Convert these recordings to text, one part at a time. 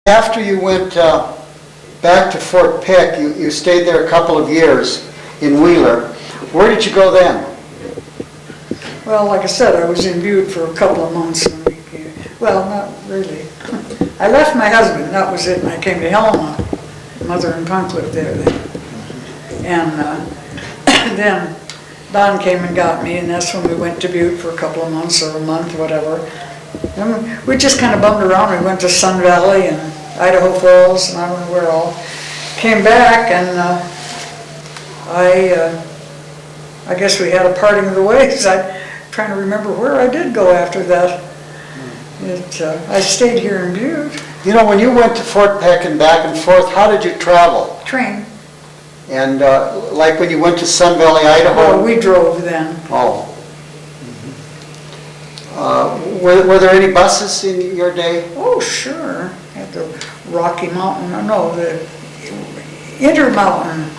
After you went back to Fort Pitt, you stayed there a couple of years in Wheeler. Where did you go then? Well, like I said, I was in Butte for a couple of months. Well, not really. I left my husband, that was it, and I came to Helena. Mother and Punk lived there then. And then Don came and got me, and that's when we went to Butte for a couple of months or a month, whatever. And we just kind of bummed around. We went to Sun Valley and Idaho Falls, and I don't know where all. Came back, and I guess we had a parting of the ways. I'm trying to remember where I did go after that. I stayed here in Butte. You know, when you went to Fort Peck and back and forth, how did you travel? Train. And like when you went to Sun Valley, Idaho? Oh, we drove then. Oh. Were there any buses in your day? Oh, sure. At the Rocky Mountain, no, the Intermountain.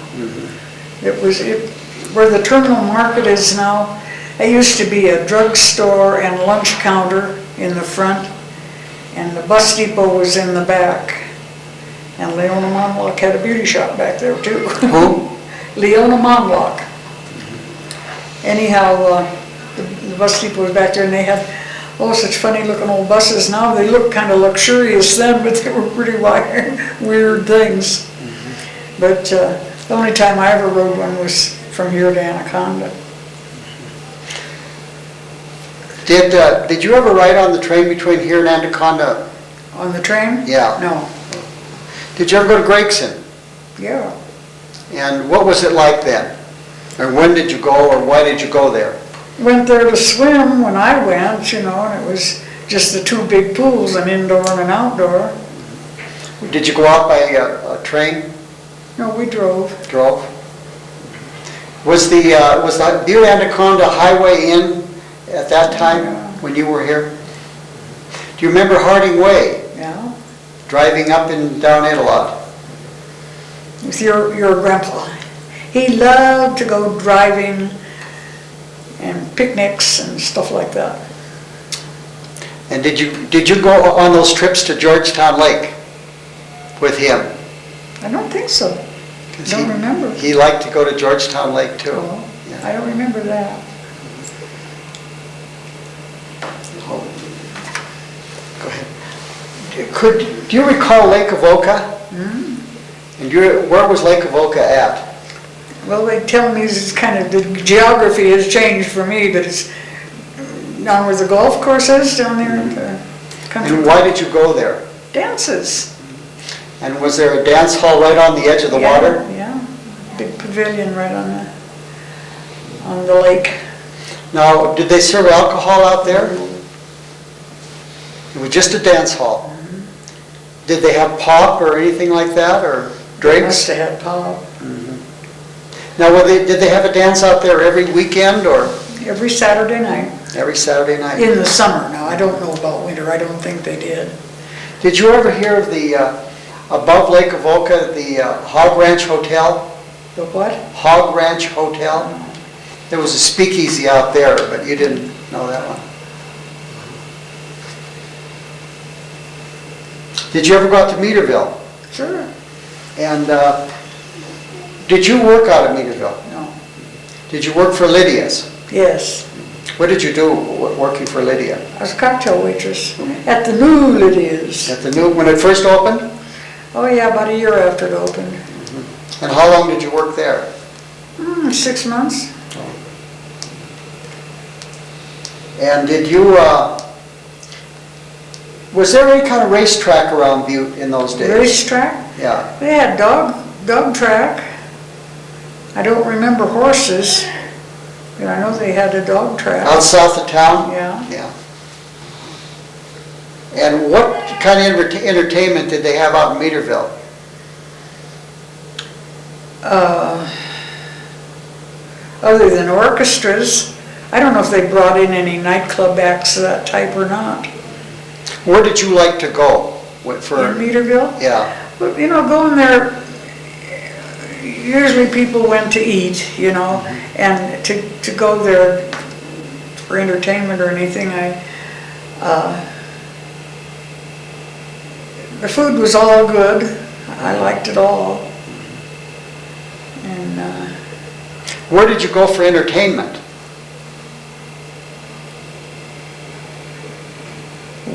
It was where the terminal market is now. It used to be a drugstore and lunch counter in the front, and the bus depot was in the back. And Leona Monlock had a beauty shop back there too. Who? Leona Monlock. Anyhow, the bus depot was back there, and they had such funny looking old buses. Now they look kind of luxurious then, but they were pretty weird things. But the only time I ever rode one was from here to Anaconda. Did you ever ride on the train between here and Anaconda? On the train? Yeah. No. Did you ever go to Gregson? Yeah. And what was it like then? Or when did you go, or why did you go there? Went there to swim when I went, and it was just the two big pools, an indoor and an outdoor. Did you go out by a train? No, we drove. Drove. Was the Butte Anaconda Highway in at that time when you were here? Do you remember Harding Way? Yeah. Driving up and down it a lot? With your grandpa. He loved to go driving and picnics and stuff like that. And did you go on those trips to Georgetown Lake with him? I don't think so. Don't remember. He liked to go to Georgetown Lake too. Oh, yeah. I don't remember that. Go ahead. Do you recall Lake Avoca? Mm-hmm. And where was Lake Avoca at? Well, they tell me it's kind of, the geography has changed for me, but it's down where the golf course is, down there in the country. And why did you go there? Dances. And was there a dance hall right on the edge of the water? Yeah, big pavilion right on the lake. Now, did they serve alcohol out there? It was just a dance hall. Mm-hmm. Did they have pop or anything like that, or drinks? They must have had pop. Mm-hmm. Now, did they have a dance out there every weekend, or? Every Saturday night. Every Saturday night. In the summer. Now, I don't know about winter. I don't think they did. Did you ever hear of the, above Lake Avoca, the Hog Ranch Hotel? The what? Hog Ranch Hotel. There was a speakeasy out there, but you didn't know that one. Did you ever go out to Meaderville? Sure. And did you work out of Meaderville? No. Did you work for Lydia's? Yes. What did you do working for Lydia? I was a cocktail waitress at the new Lydia's. At the new, when it first opened? Oh yeah, about a year after it opened. Mm-hmm. And how long did you work there? 6 months. And did you, was there any kind of racetrack around Butte in those days? Racetrack? Yeah. They had dog track. I don't remember horses, but I know they had a dog track. Out south of town? Yeah. Yeah. And what kind of entertainment did they have out in Meaderville? Other than orchestras, I don't know if they brought in any nightclub acts of that type or not. Where did you like to go? In Meaderville? Yeah. But, going there, usually people went to eat, and to go there for entertainment or anything, the food was all good. I liked it all. And Where did you go for entertainment?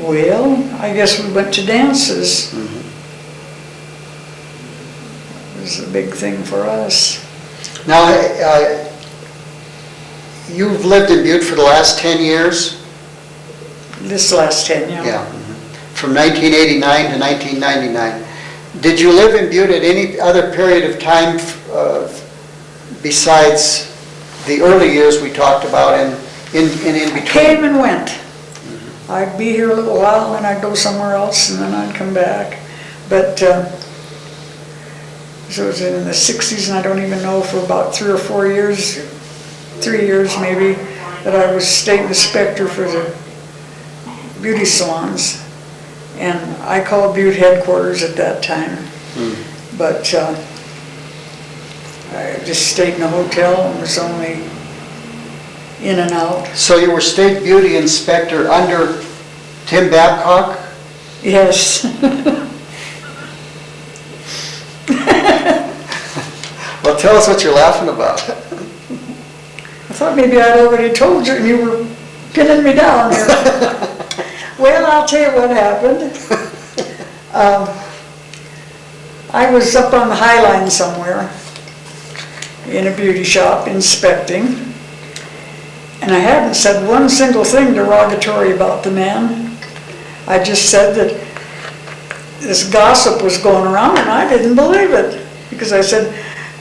well, I guess we went to dances. It was a big thing for us. Now, you've lived in Butte for the last 10 years? This last 10, yeah. Yeah. From 1989 to 1999. Did you live in Butte at any other period of time besides the early years we talked about and in between? Came and went. I'd be here a little while, and then I'd go somewhere else, and then I'd come back. But, so it was in the 60s, and I don't even know, for about 3 or 4 years, 3 years maybe, that I was state inspector for the beauty salons. And I called Butte headquarters at that time. But I just stayed in a hotel and was only in and out. So you were state beauty inspector under Tim Babcock? Yes. Well, tell us what you're laughing about. I thought maybe I'd already told you and you were pinning me down here. Well, I'll tell you what happened. I was up on the High Line somewhere in a beauty shop inspecting, and I hadn't said one single thing derogatory about the man. I just said that this gossip was going around, and I didn't believe it, because I said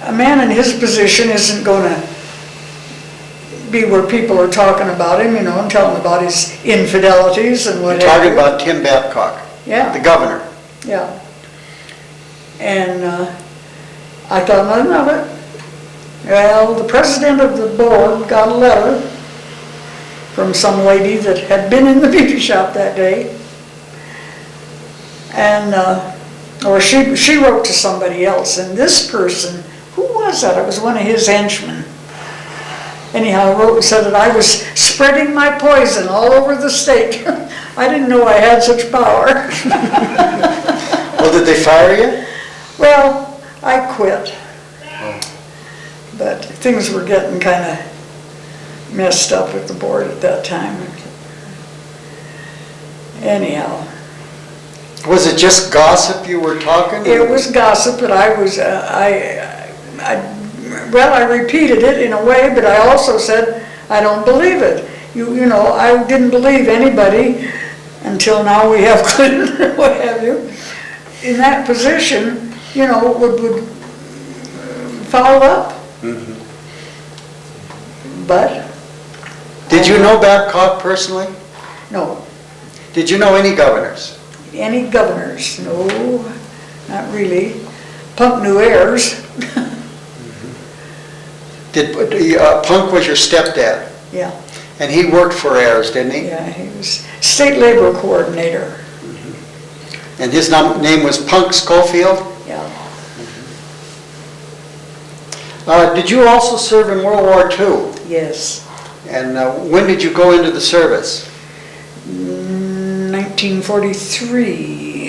a man in his position isn't going to be where people are talking about him, you know, and telling about his infidelities and what You're have talking you. about Tim Babcock, Yeah. the governor. Yeah. And I thought nothing of it. Well, the president of the board got a letter from some lady that had been in the beauty shop that day. And, or she wrote to somebody else, and this person, who was that? It was one of his henchmen. Anyhow, wrote and said that I was spreading my poison all over the state. I didn't know I had such power. Well, did they fire you? Well, I quit. But things were getting kind of messed up with the board at that time. Anyhow. Was it just gossip you were talking? It was gossip, but I was, well, I repeated it in a way, but I also said, I don't believe it. You know, I didn't believe anybody until now we have Clinton or what have you, in that position, you know, would follow up. Mm-hmm. But. Did you know Babcock personally? No. Did you know any governors? Any governors? No, not really. Punk knew heirs. Punk was your stepdad? Yeah. And he worked for Ayers, didn't he? Yeah, he was state labor coordinator. And his name was Punk Schofield? Yeah. Did you also serve in World War II? Yes. And when did you go into the service? 1943.